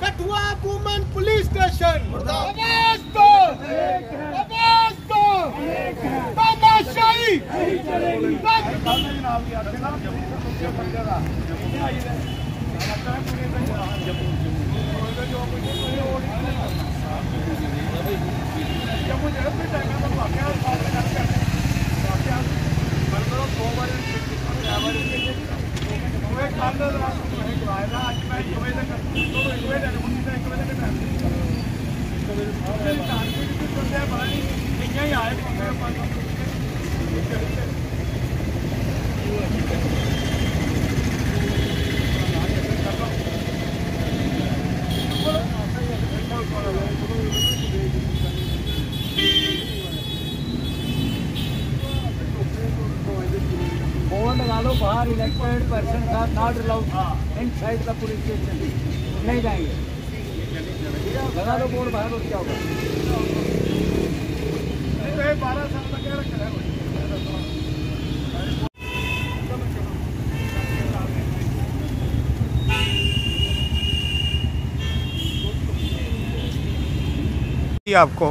Kathua women police station तानाशाही board लगा लो बाहर, इलेक्टेड पर्सन का not allowed inside the police station, नहीं जाएंगे। लगा दो बोर्ड बाहर, और क्या होगा? 12 साल तक रखा है। आपको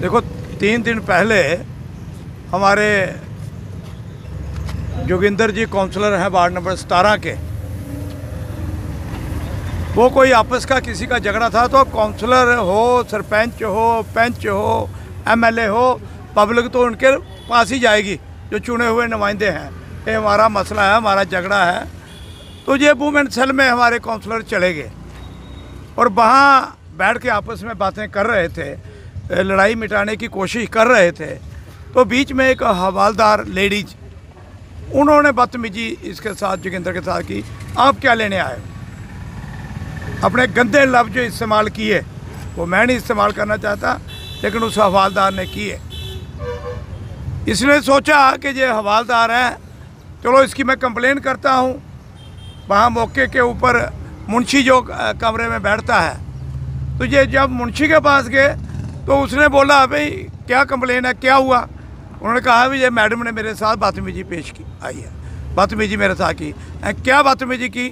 देखो, 3 दिन पहले हमारे जोगिंदर जी काउंसलर हैं वार्ड नंबर 17 के, वो कोई आपस का किसी का झगड़ा था, तो काउंसलर हो, सरपंच हो, पंच हो, एमएलए हो, पब्लिक तो उनके पास ही जाएगी जो चुने हुए नुमाइंदे हैं। ये हमारा मसला है, हमारा झगड़ा है। तो ये वुमेन सेल में हमारे काउंसलर चले गए और वहाँ बैठ के आपस में बातें कर रहे थे, लड़ाई मिटाने की कोशिश कर रहे थे। तो बीच में एक हवालदार लेडीज, उन्होंने बदतमीजी इसके साथ, जोगिंदर के साथ की। आप क्या लेने आए? अपने गंदे लफ्ज जो इस्तेमाल किए, वो मैं नहीं इस्तेमाल करना चाहता, लेकिन उस हवालदार ने किए। इसने सोचा कि ये हवालदार है, चलो इसकी मैं कंप्लेन करता हूँ। वहाँ मौके के ऊपर मुंशी जो कमरे में बैठता है, तो ये जब मुंशी के पास गए तो उसने बोला, भाई क्या कंप्लेन है, क्या हुआ? उन्होंने कहा भी ये मैडम ने मेरे साथ बदतमीजी पेश की आई है, बदतमीजी मेरे साथ की। क्या बदतमीजी की?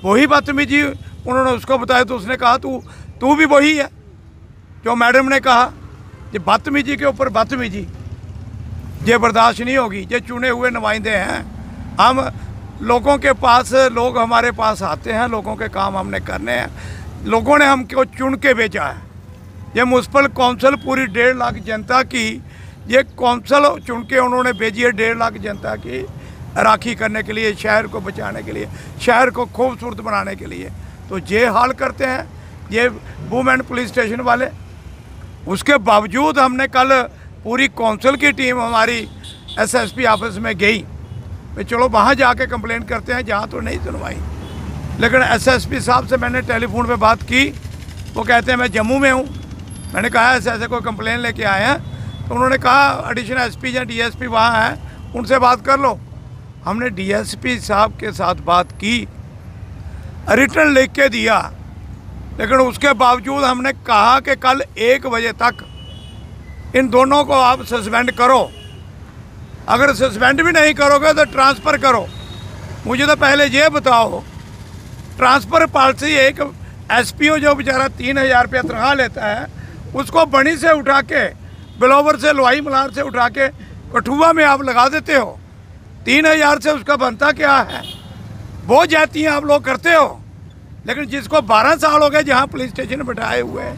वही बदतमीजी उन्होंने उसको बताया। तो उसने कहा तू भी वही है जो मैडम ने कहा। ये बदतमीजी के ऊपर बदतमीजी, ये बर्दाश्त नहीं होगी। ये चुने हुए नुमाइंदे हैं, हम लोगों के पास, लोग हमारे पास आते हैं, लोगों के काम हमने करने हैं। लोगों ने हमको चुन के भेजा है। ये म्युनिसिपल काउंसिल पूरी 1.5 लाख जनता की, ये काउंसिल चुन के उन्होंने भेजी है 1.5 लाख जनता की राखी करने के लिए, शहर को बचाने के लिए, शहर को खूबसूरत बनाने के लिए। तो ये हाल करते हैं ये वुमेन पुलिस स्टेशन वाले। उसके बावजूद हमने कल पूरी काउंसिल की टीम हमारी एसएसपी ऑफिस में गई, भाई चलो वहाँ जाके कंप्लेन करते हैं, जहाँ तो नहीं सुनवाई। लेकिन एसएसपी साहब से मैंने टेलीफोन पे बात की, वो कहते हैं मैं जम्मू में हूँ। मैंने कहा ऐसे ऐसे कोई कंप्लेन लेके आए हैं, तो उन्होंने कहा एडिशनल एसपी या डीएसपी वहाँ हैं, उनसे बात कर लो। हमने डीएसपी साहब के साथ बात की, रिटर्न लिख के दिया, लेकिन उसके बावजूद हमने कहा कि कल 1 बजे तक इन दोनों को आप सस्पेंड करो। अगर सस्पेंड भी नहीं करोगे तो ट्रांसफ़र करो। मुझे तो पहले ये बताओ, ट्रांसफ़र पॉलिसी, एक एसपीओ जो बेचारा 3000 रुपया तनख्वाह लेता है, उसको बनी से उठा के, बिलोवर से, लोहाई मलार से उठा के कठुआ में आप लगा देते हो। 3000 से उसका बनता क्या है? वो जाती हैं आप लोग करते हो। लेकिन जिसको 12 साल हो गए जहाँ पुलिस स्टेशन बैठाए हुए हैं,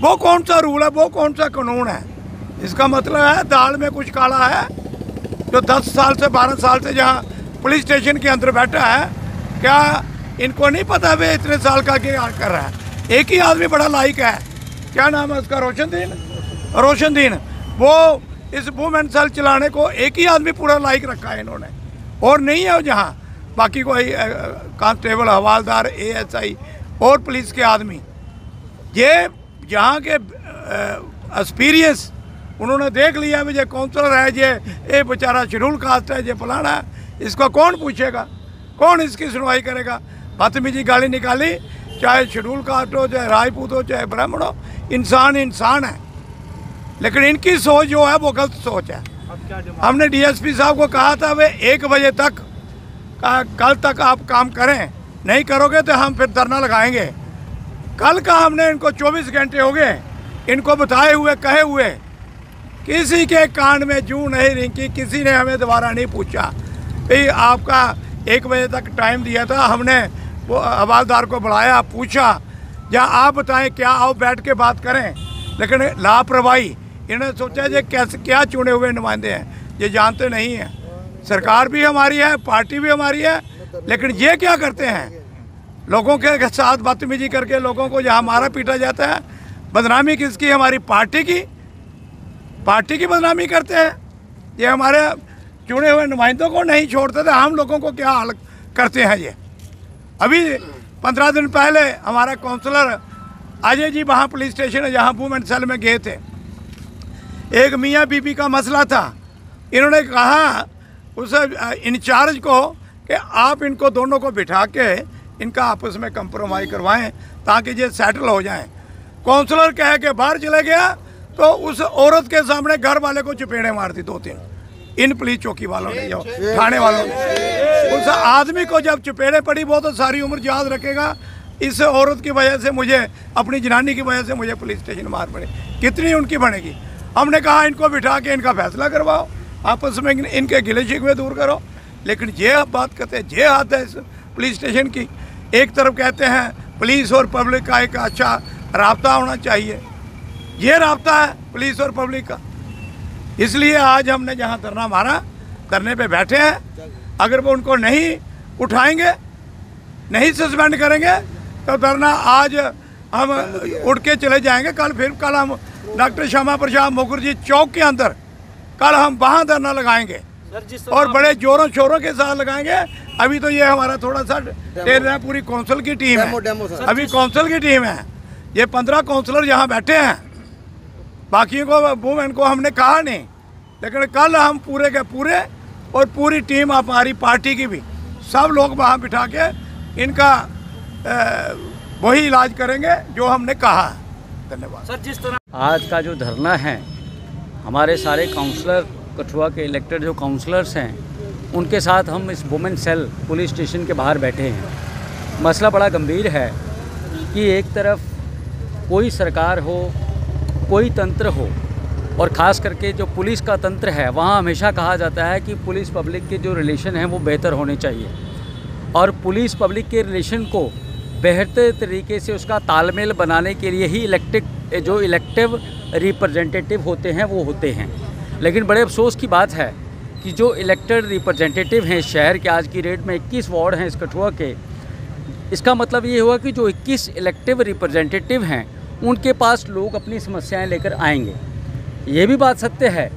वो कौन सा रूल है, वो कौन सा कानून है? इसका मतलब है दाल में कुछ काला है। जो 10 साल से 12 साल से जहाँ पुलिस स्टेशन के अंदर बैठा है, क्या इनको नहीं पता वे इतने साल का क्या कर रहा है? एक ही आदमी बड़ा लायक है, क्या नाम है उसका, रोशनदीन। वो इस वुमेन सेल चलाने को एक ही आदमी पूरा लायक रखा है इन्होंने, और नहीं है जहाँ बाकी कोई कांस्टेबल, हवालदार, एएसआई और पुलिस के आदमी। ये यहाँ के एक्सपीरियंस उन्होंने देख लिया भी, ये काउंसलर है, ये बेचारा शेड्यूल कास्ट है, ये फलाना है, इसको कौन पूछेगा, कौन इसकी सुनवाई करेगा? बदतमीजी गाली निकाली, चाहे शेड्यूल कास्ट हो, चाहे राजपूत हो, चाहे ब्राह्मण हो, इंसान इंसान है। लेकिन इनकी सोच जो है वो गलत सोच है। हमने डीएसपी साहब को कहा था वे 1 बजे तक कल तक आप काम करें, नहीं करोगे तो हम फिर धरना लगाएंगे। कल का हमने इनको 24 घंटे हो गए इनको बताए हुए कहे हुए, किसी के कान में जूं नहीं रिंकी, किसी ने हमें दोबारा नहीं पूछा। भाई आपका 1 बजे तक टाइम दिया था, हमने वो हवालदार को बुलाया, पूछा या आप बताएं क्या, आओ बैठ के बात करें। लेकिन लापरवाही, इन्होंने सोचा ये कैसे क्या चुने हुए नुमाइंदे हैं, ये जानते नहीं हैं। सरकार भी हमारी है, पार्टी भी हमारी है, लेकिन ये क्या करते हैं, लोगों के साथ बदतमीजी करके लोगों को यहाँ मारा पीटा जाता है। बदनामी किसकी? हमारी पार्टी की बदनामी करते हैं। ये हमारे चुने हुए नुमाइंदों को नहीं छोड़ते थे, हम लोगों को क्या हाल करते हैं। ये अभी 15 दिन पहले हमारा काउंसलर अजय जी वहाँ पुलिस स्टेशन है जहाँ वुमेन सेल में गए थे, एक मियाँ बीबी का मसला था। इन्होंने कहा उस इंचार्ज को कि आप इनको दोनों को बिठा के इनका आपस में कंप्रोमाइज़ करवाएं ताकि ये सेटल हो जाएं। काउंसलर कह के बाहर चले गया तो उस औरत के सामने घर वाले को चपेड़े मार दी 2-3 इन पुलिस चौकी वालों ने, जो थाने वालों ने। उस आदमी को जब चपेड़े पड़ी वो तो सारी उम्र याद रखेगा, इस औरत की वजह से मुझे, अपनी जनानी की वजह से मुझे पुलिस स्टेशन मार पड़ी, कितनी उनकी बनेगी। हमने कहा इनको बिठा के इनका फैसला करवाओ, आपस में इनके गिले शिकवे दूर करो। लेकिन ये आप बात करते हैं, ये हाथ है इस पुलिस स्टेशन की। एक तरफ कहते हैं पुलिस और पब्लिक का एक अच्छा राब्ता होना चाहिए, ये राब्ता है पुलिस और पब्लिक का। इसलिए आज हमने जहाँ धरना मारा, धरने पे बैठे हैं। अगर वो उनको नहीं उठाएंगे, नहीं सस्पेंड करेंगे तो धरना आज हम उठ के चले जाएंगे। कल हम डॉक्टर श्यामा प्रसाद मुखर्जी चौक के अंदर कल हम वहाँ धरना लगाएंगे और बड़े जोरों शोरों के साथ लगाएंगे। अभी तो ये हमारा थोड़ा सा टेर रहा है, पूरी काउंसिल की टीम है, अभी काउंसिल की टीम है, ये 15 काउंसलर यहाँ बैठे हैं, बाकियों को वुमेन को हमने कहा नहीं। लेकिन कल हम पूरे के पूरे और पूरी टीम हमारी पार्टी की भी सब लोग वहाँ बिठा के इनका वही इलाज करेंगे जो हमने कहा। धन्यवाद सर। जिस तरह आज का जो धरना है, हमारे सारे काउंसलर कठुआ के इलेक्टेड जो काउंसलर्स हैं उनके साथ हम इस वुमेन सेल पुलिस स्टेशन के बाहर बैठे हैं। मसला बड़ा गंभीर है कि एक तरफ कोई सरकार हो, कोई तंत्र हो, और ख़ास करके जो पुलिस का तंत्र है वहाँ हमेशा कहा जाता है कि पुलिस पब्लिक के जो रिलेशन हैं वो बेहतर होने चाहिए, और पुलिस पब्लिक के रिलेशन को बेहतर तरीके से उसका तालमेल बनाने के लिए ही इलेक्टिव रिप्रेजेंटेटिव होते हैं वो होते हैं। लेकिन बड़े अफसोस की बात है कि जो इलेक्टेड रिप्रेजेंटेटिव हैं शहर के, आज की डेट में 21 वार्ड हैं इस कठुआ के, इसका मतलब ये हुआ कि जो 21 इलेक्टिव रिप्रेजेंटेटिव हैं उनके पास लोग अपनी समस्याएं लेकर आएंगे। ये भी बात सत्य है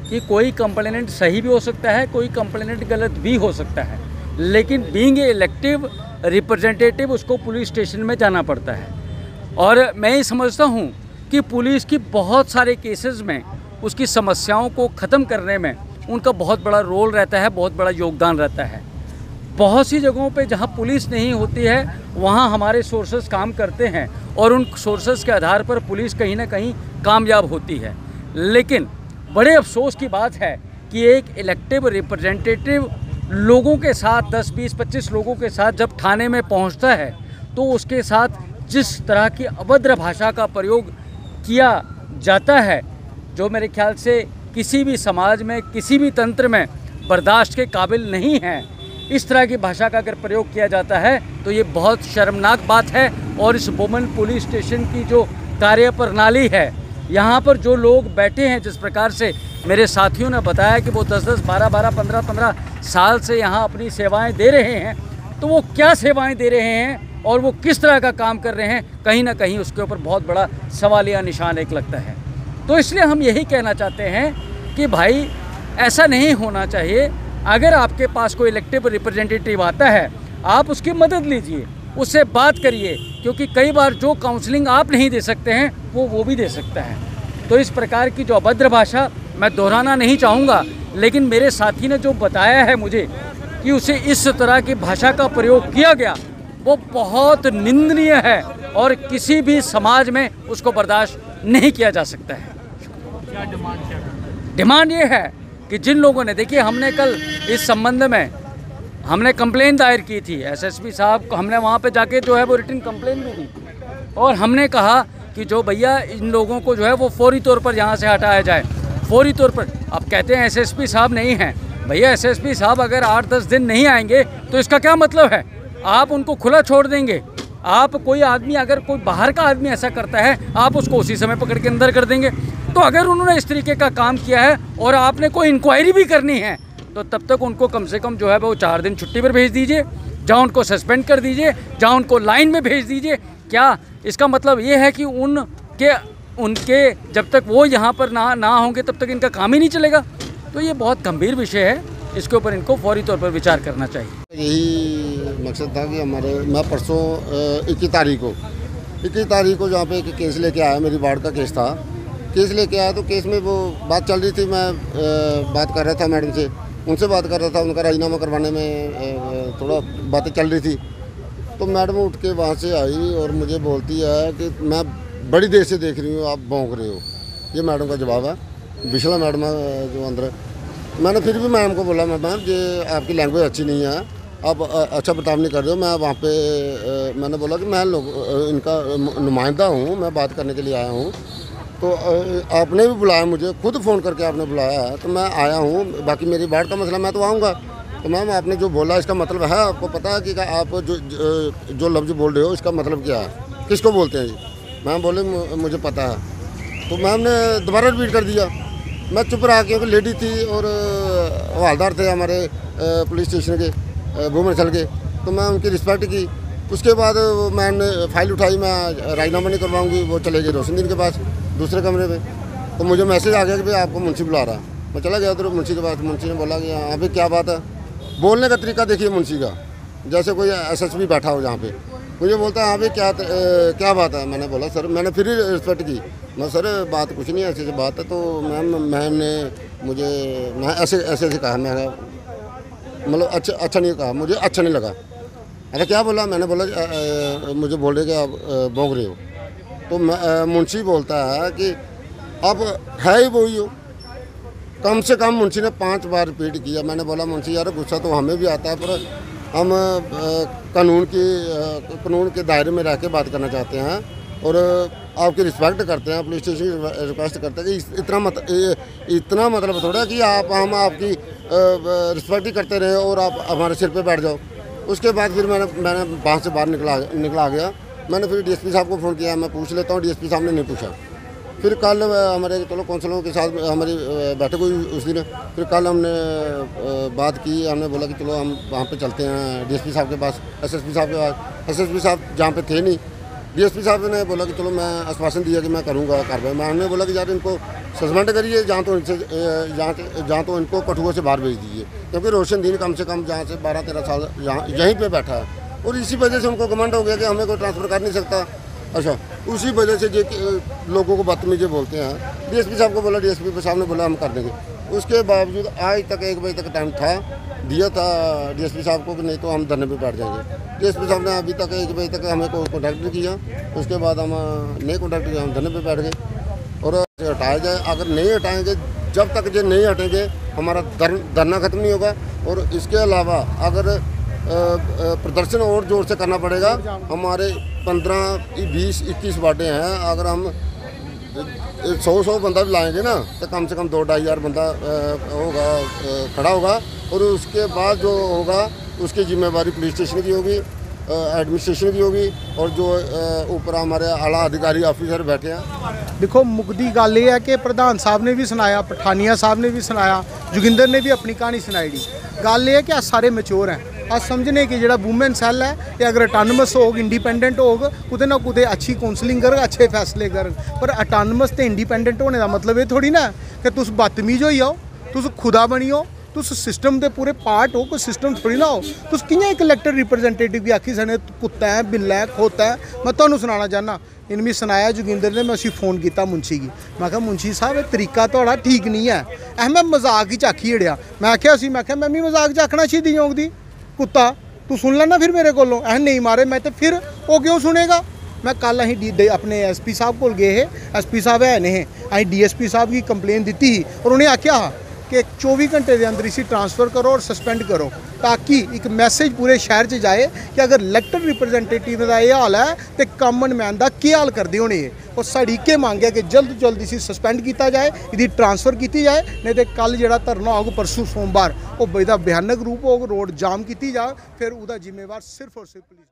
कि कोई कंप्लेनेंट सही भी हो सकता है, कोई कंप्लेनेंट गलत भी हो सकता है, लेकिन बीइंग ए इलेक्टिव रिप्रेजेंटेटिव उसको पुलिस स्टेशन में जाना पड़ता है। और मैं ये समझता हूँ कि पुलिस की बहुत सारे केसेस में उसकी समस्याओं को ख़त्म करने में उनका बहुत बड़ा रोल रहता है, बहुत बड़ा योगदान रहता है। बहुत सी जगहों पे जहाँ पुलिस नहीं होती है वहाँ हमारे सोर्सेस काम करते हैं और उन सोर्सेस के आधार पर पुलिस कहीं ना कहीं कामयाब होती है। लेकिन बड़े अफसोस की बात है कि एक इलेक्टिव रिप्रेजेंटेटिव लोगों के साथ 10, 20, 25 लोगों के साथ जब थाने में पहुंचता है तो उसके साथ जिस तरह की अभद्र भाषा का प्रयोग किया जाता है, जो मेरे ख्याल से किसी भी समाज में, किसी भी तंत्र में बर्दाश्त के काबिल नहीं है। इस तरह की भाषा का अगर प्रयोग किया जाता है तो ये बहुत शर्मनाक बात है। और इस वुमेन पुलिस स्टेशन की जो कार्यप्रणाली है, यहाँ पर जो लोग बैठे हैं, जिस प्रकार से मेरे साथियों ने बताया कि वो 10-10, 12-12, 15-15 साल से यहाँ अपनी सेवाएं दे रहे हैं, तो वो क्या सेवाएं दे रहे हैं और वो किस तरह का काम कर रहे हैं, कहीं ना कहीं उसके ऊपर बहुत बड़ा सवालिया निशान एक लगता है। तो इसलिए हम यही कहना चाहते हैं कि भाई ऐसा नहीं होना चाहिए। अगर आपके पास कोई इलेक्टिव रिप्रेजेंटेटिव आता है, आप उसकी मदद लीजिए, उससे बात करिए, क्योंकि कई बार जो काउंसलिंग आप नहीं दे सकते हैं वो भी दे सकता है। तो इस प्रकार की जो अभद्र भाषा मैं दोहराना नहीं चाहूँगा, लेकिन मेरे साथी ने जो बताया है मुझे कि उसे इस तरह की भाषा का प्रयोग किया गया, वो बहुत निंदनीय है और किसी भी समाज में उसको बर्दाश्त नहीं किया जा सकता है। डिमांड ये है कि जिन लोगों ने, देखिए हमने कल इस संबंध में हमने कंप्लेन दायर की थी एसएसपी साहब को, हमने वहाँ पे जाके जो है वो रिटन कंप्लेन भी दी और हमने कहा कि जो भैया इन लोगों को जो है वो फौरी तौर पर यहाँ से हटाया जाए, फौरी तौर पर। अब कहते हैं एसएसपी साहब नहीं हैं, भैया एसएसपी साहब अगर 8-10 दिन नहीं आएंगे तो इसका क्या मतलब है? आप उनको खुला छोड़ देंगे? आप कोई आदमी, अगर कोई बाहर का आदमी ऐसा करता है, आप उसको उसी समय पकड़ के अंदर कर देंगे? तो अगर उन्होंने इस तरीके का काम किया है और आपने कोई इंक्वायरी भी करनी है तो तब तक उनको कम से कम जो है वो 4 दिन छुट्टी पर भेज दीजिए, जहाँ उनको सस्पेंड कर दीजिए, जहाँ उनको लाइन में भेज दीजिए। क्या इसका मतलब ये है कि उनके जब तक वो यहाँ पर ना होंगे तब तक इनका काम ही नहीं चलेगा? तो ये बहुत गंभीर विषय है, इसके ऊपर इनको फौरी तौर पर विचार करना चाहिए। यही मकसद था कि मैं परसों 21 तारीख को जहाँ पे एक केस लेके आया, मेरी वार्ड का केस था, केस लेके आया तो केस में वो बात चल रही थी, मैं बात कर रहा था मैडम से, उनसे बात कर रहा था, उनका राजीनामा करवाने में थोड़ा बातें चल रही थी। तो मैडम उठ के वहाँ से आई और मुझे बोलती है कि मैं बड़ी देर से देख रही हूँ, आप भौंक रहे हो। ये मैडम का जवाब है, बिशला मैडम जो अंदर है। मैंने फिर भी मैम को बोला, मैम ये आपकी लैंग्वेज अच्छी नहीं है, आप अच्छा बर्ताव नहीं कर रहे हो। मैं वहाँ पे मैंने बोला कि मैं इनका नुमाइंदा हूँ, मैं बात करने के लिए आया हूँ। तो आपने भी बुलाया मुझे, खुद फ़ोन करके आपने बुलाया है, तो मैं आया हूँ। बाकी मेरी वार्ड का मसला, मैं तो आऊँगा। तो मैम आपने जो बोला इसका मतलब है, आपको पता है कि आप जो लफ्ज़ बोल रहे हो इसका मतलब क्या है, किसको बोलते हैं जी? मैम बोले मुझे पता है। तो मैम ने दोबारा रिपीट कर दिया। मैं चुप रहा, क्योंकि लेडी थी और हवलदार थे हमारे पुलिस स्टेशन के, वुमेन सेल के, तो मैं उनकी रिस्पेक्ट की। उसके बाद मैम ने फाइल उठाई, मैं राजीनामा नहीं करवाऊंगी, वो चले गए रोशनदीन के पास दूसरे कमरे में। तो मुझे मैसेज आ गया कि भाई आपको मुंशी बुला रहा है। मैं चला गया उधर मुंशी के पास। मुंशी ने बोला कि हाँ भाई क्या बात है। बोलने का तरीका देखिए मुंशी का, जैसे कोई एसएसपी बैठा हो जहाँ पे। मुझे बोलता है हाँ भाई क्या बात है। मैंने बोला सर, मैंने फिर रिस्पेक्ट की, मैं सर बात कुछ नहीं है, ऐसे बात है। तो मैम ने मुझे ऐसे कहा, मैं मतलब अच्छा नहीं कहा, मुझे अच्छा नहीं लगा। अरे क्या बोला? मैंने बोला मुझे बोल रहे कि आप भौंक रहे हो। तो मुंशी बोलता है कि अब है ही वही हो। कम से कम मुंशी ने 5 बार रिपीट किया। मैंने बोला मुंशी यार गुस्सा तो हमें भी आता है, पर हम कानून के दायरे में रह के बात करना चाहते हैं और आपकी रिस्पेक्ट करते हैं, पुलिस स्टेशन की रिक्वेस्ट करते हैं कि इतना मतलब थोड़ा कि हम आपकी रिस्पेक्ट ही करते रहे और आप हमारे सिर पे बैठ जाओ। उसके बाद फिर मैंने वहाँ से बाहर निकला गया। मैंने फिर डीएसपी साहब को फ़ोन किया, मैं पूछ लेता हूँ। डीएसपी साहब ने नहीं पूछा। फिर कल हमारे चलो काउंसलरों के साथ हमारी बैठक हुई उस दिन। फिर कल हमने बात की, हमने बोला कि चलो हम वहाँ पे चलते हैं डीएसपी साहब के पास, एसएसपी साहब के पास। एसएसपी साहब जहाँ पे थे नहीं, डीएसपी साहब ने बोला कि चलो मैं आश्वासन दिया कि मैं करूँगा कार्रवाई। मैंने बोला कि यार इनको सस्पेंड करिए, जहाँ तो इनको कठुआ से बाहर भेज दीजिए, क्योंकि रोशनदीन कम से कम जहाँ से 12-13 साल यहीं पर बैठा है और इसी वजह से उनको घमंड हो गया कि हमें कोई ट्रांसफ़र कर नहीं सकता। अच्छा, उसी वजह से जो लोगों को बदतमीजी बोलते हैं। डीएसपी साहब को बोला, डीएसपी साहब ने बोला हम कर देंगे। उसके बावजूद आज तक 1 बजे तक टाइम दिया था डीएसपी साहब को कि नहीं तो हम धरने पे बैठ जाएंगे। डीएसपी साहब ने अभी तक 1 बजे तक हमें कोई कॉन्टैक्ट नहीं किया। उसके बाद हम नहीं कॉन्टैक्ट किया, हम धरने पे बैठ गए और हटाया जाए। अगर नहीं हटाएंगे, जब तक ये नहीं हटेंगे हमारा धरना ख़त्म नहीं होगा। और इसके अलावा अगर प्रदर्शन और ज़ोर से करना पड़ेगा। हमारे 15, 20, 21 वार्डें हैं। अगर हम 100 बंदा भी लाएंगे ना तो कम से कम 2-2.5 हज़ार बंदा होगा, खड़ा होगा। और उसके बाद जो होगा उसकी जिम्मेवारी पुलिस स्टेशन की होगी, एडमिनिस्ट्रेशन की होगी और जो ऊपर हमारे आला अधिकारी ऑफिसर बैठे हैं। देखो मुकदी गल ये है कि प्रधान साहब ने भी सुनाया, पठानिया साहब ने भी सुनाया, जोगिंदर ने भी अपनी कहानी सुनाई दी। गल ये है कि अस सारे मैच्योर हैं। अस समझने कि जो वूमेन सैल है ये अगर अटानमस होग, इंडिपेंडेंट होग, कुते ना कुते अच्छी काउंसलिंग करग, अच्छे फैसले करग। पर अटानमस तो इंडिपेंडेंट होने का मतलब ये थोड़ी ना कि तुस बदतमीज हो जाओ, तुस खुदा बनी हो, तुस सिस्टम के पूरे पार्ट हो। कोई सिस्टम थोड़ी ना हो। तुस कि'यां एक इलैक्टेड रिप्रजेंटेटिव की आखी सकने कुत्ता है, बिल्ला है, खोता है। मैं तुहानूं सुनाना चाहना, इन्हें भी सुनाया जोगिंदर ने, मैं उसी फ़ोन किया मुंशी की। मैं कहा मुंशी साहब ये तरीका थोड़ा ठीक नहीं है। मैं मजाक ही आखी हड़िया। मैं आख्या सी, मैं मैं भी मजाक च आखना शहीदी चौंक दी कुत्ता, तू सुन लेना फिर मेरे कोलों। नहीं मारे मैं तो फिर वो क्यों सुनेगा। मैं कल अं अपने SP साहब को गए, SP साहब है नहीं, अं DSP साहब की कंप्लेन दी और उन्हें आख्या कि 24 घंटे के अंदर इसी ट्रांसफ़र करो और सस्पेंड करो। ताकि एक मैसेज पूरे शहर च जाए कि अगर इलैक्टेड रिप्रजेंटेटिव का यह हाल है तो कॉमन मैन का क्या हाल करते होने और साड़ी के मांग है कि जल्द तो जल्द इसी सस्पेंड किया जाए, इसकी ट्रांसफर की जाए, नहीं तो कल जो धरना होगा परसों सोमवार वो भयानक रूप होगा, रोड जाम की जाए, फिर उसका जिम्मेवार सिर्फ और सिर्फ पुलिस।